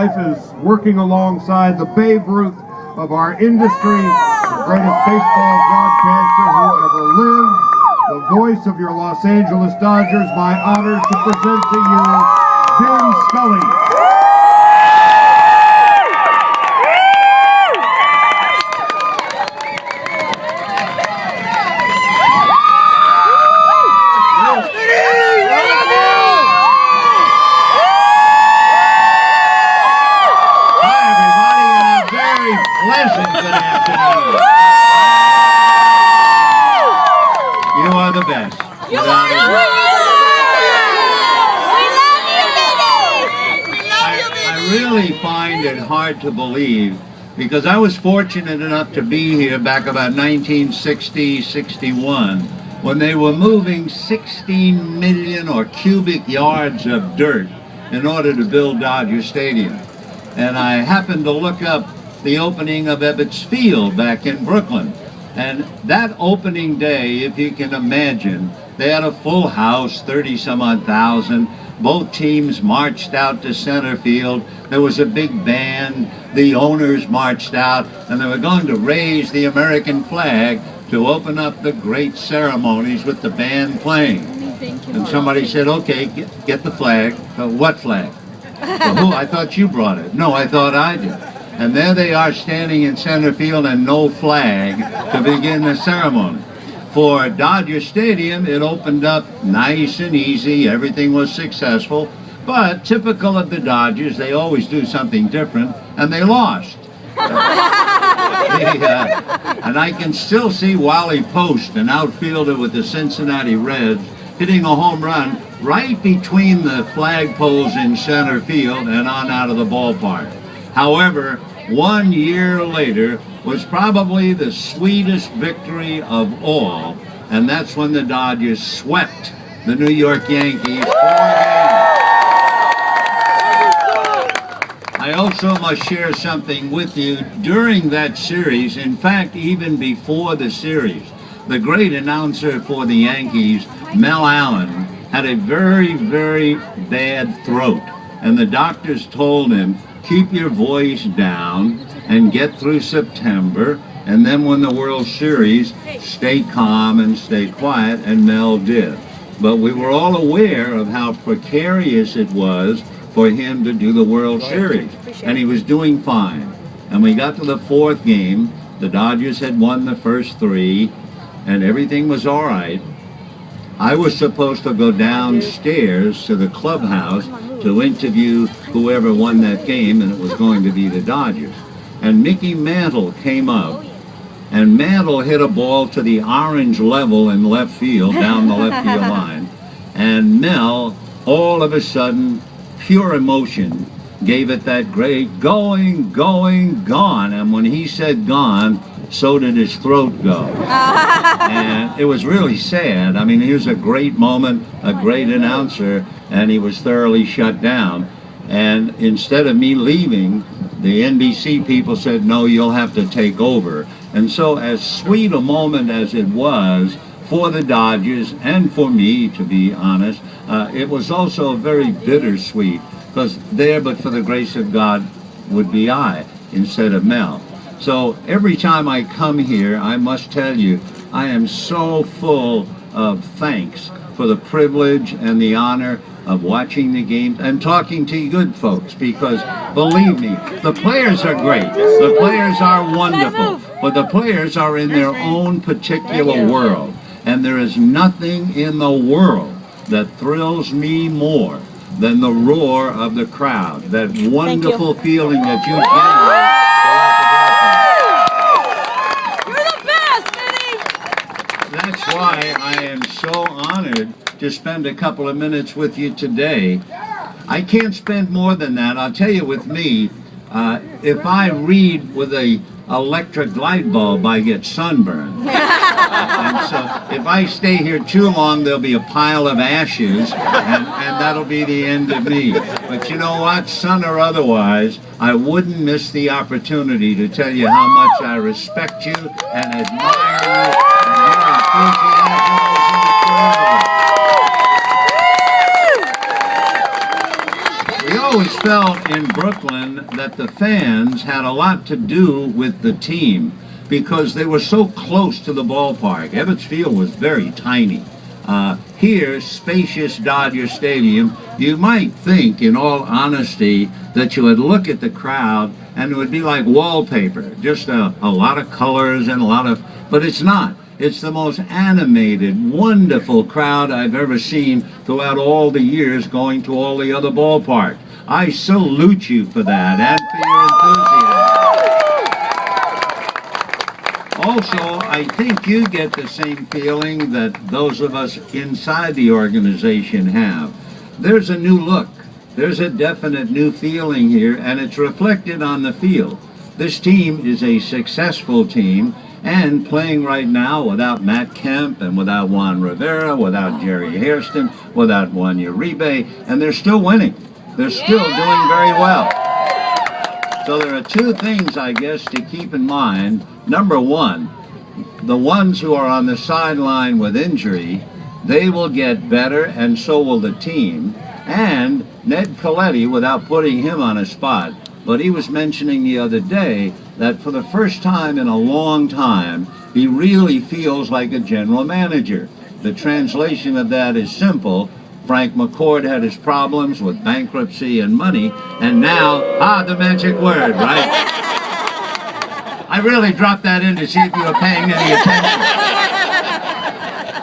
life is working alongside the Babe Ruth of our industry, the greatest baseball broadcaster who ever lived, the voice of your Los Angeles Dodgers. My honor to present to you Vin Scully. Pleasant good afternoon. You are the best. You are the best. We love you, Vinny. I really find it hard to believe, because I was fortunate enough to be here back about 1960-61 when they were moving 16 million or cubic yards of dirt in order to build Dodger Stadium. And I happened to look up the opening of Ebbets Field back in Brooklyn. And that opening day, if you can imagine, they had a full house, 30-some-odd thousand. Both teams marched out to center field. There was a big band. The owners marched out, and they were going to raise the American flag to open up the great ceremonies with the band playing. And somebody said, okay, get the flag. What flag? Well, who? I thought you brought it. No, I thought I did. And there they are standing in center field and no flag to begin the ceremony. For Dodger Stadium, it opened up nice and easy. Everything was successful. But typical of the Dodgers, they always do something different, and they lost. And I can still see Wally Post, an outfielder with the Cincinnati Reds, hitting a home run right between the flagpoles in center field and on out of the ballpark. However, 1 year later was probably the sweetest victory of all, and that's when the Dodgers swept the New York Yankees 4 games. I also must share something with you. During that series, in fact, even before the series, the great announcer for the Yankees, Mel Allen, had a very, very bad throat, and the doctors told him, keep your voice down and get through September, and then when the World Series, stay calm and stay quiet, and Mel did. But we were all aware of how precarious it was for him to do the World Series, and he was doing fine. And we got to the fourth game. The Dodgers had won the first 3, and everything was all right. I was supposed to go downstairs to the clubhouse to interview whoever won that game, and it was going to be the Dodgers. And Mickey Mantle came up, and Mantle hit a ball to the orange level in left field, down the left field line. And Mel, all of a sudden, pure emotion, gave it that great going, going, gone. And when he said gone, so did his throat go. And it was really sad. I mean, he was a great moment, a great announcer, and he was thoroughly shut down. And instead of me leaving, the NBC people said, no, you'll have to take over. And so as sweet a moment as it was for the Dodgers and for me, to be honest, it was also very bittersweet, because there, but for the grace of God, would be I instead of Mel. So every time I come here, I must tell you, I am so full of thanks for the privilege and the honor of watching the games and talking to you good folks, because believe me, the players are great. The players are wonderful, but the players are in their own particular world. And there is nothing in the world that thrills me more than the roar of the crowd, that wonderful feeling that you generate. That's why I am so honored to spend a couple of minutes with you today. I can't spend more than that. I'll tell you, with me, if I read with a electric light bulb, I get sunburned. And so if I stay here too long, there'll be a pile of ashes, and that'll be the end of me. But you know what? Sun or otherwise, I wouldn't miss the opportunity to tell you how much I respect you and admire you, and your enthusiasm is incredible. We always felt in Brooklyn that the fans had a lot to do with the team because they were so close to the ballpark. Ebbets Field was very tiny. Here, spacious Dodger Stadium, you might think, in all honesty, that you would look at the crowd and it would be like wallpaper, just a lot of colors and but it's not. It's the most animated, wonderful crowd I've ever seen throughout all the years going to all the other ballparks. I salute you for that and for your enthusiasm. Also, I think you get the same feeling that those of us inside the organization have. There's a new look. There's a definite new feeling here, and it's reflected on the field. This team is a successful team, and playing right now without Matt Kemp and without Juan Rivera, without Jerry Hairston, without Juan Uribe, and they're still winning. They're still doing very well. So there are two things, I guess, to keep in mind. Number one, the ones who are on the sideline with injury, they will get better, and so will the team. And Ned Colletti, without putting him on a spot, but he was mentioning the other day that for the first time in a long time, he really feels like a general manager. The translation of that is simple. Frank McCord had his problems with bankruptcy and money, and now, the magic word, right? I really dropped that in to see if you were paying any attention.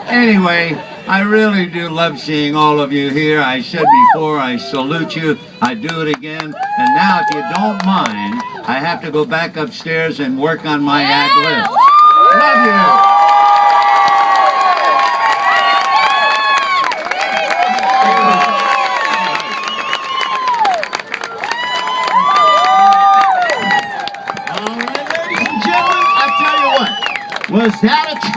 Anyway, I really do love seeing all of you here. I said before, I salute you. I do it again. And now, if you don't mind, I have to go back upstairs and work on my ad-libs. Love you. All right, ladies and gentlemen, I tell you what, was that a treat?